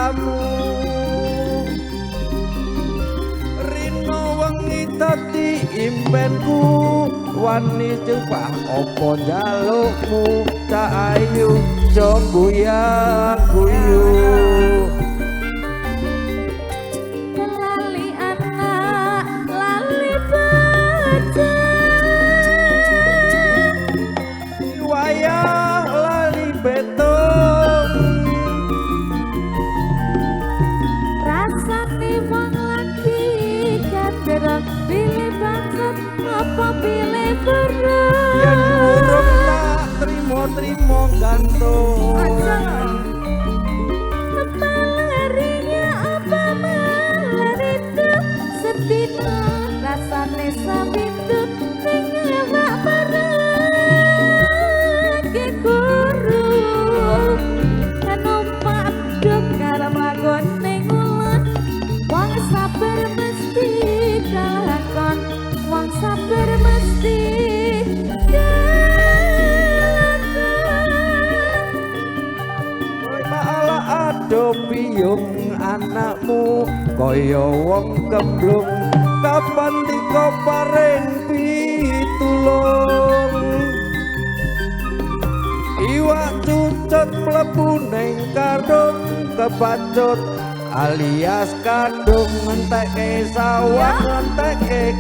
kamu rino wengi dadi impenku wani jebak apa jalukmu tak ayu jo guyang guyu lali anak lali baca wayah lali betung rasane wong lagi kaderok pilih banget apa pilih berat yen urung tak trimo gantung apa larinya apa malah itu sedina rasane sabintu ning awak berat ke guru numpak dok karo lagon ning ulah wong sabar mesti kalakon wong sabar mesti ado piyung anakmu kaya wong kemblung kapan dika paring pitulung iwak cucut mlebu ning kadung kepacut alias kadung ngentekke sawah ngentekke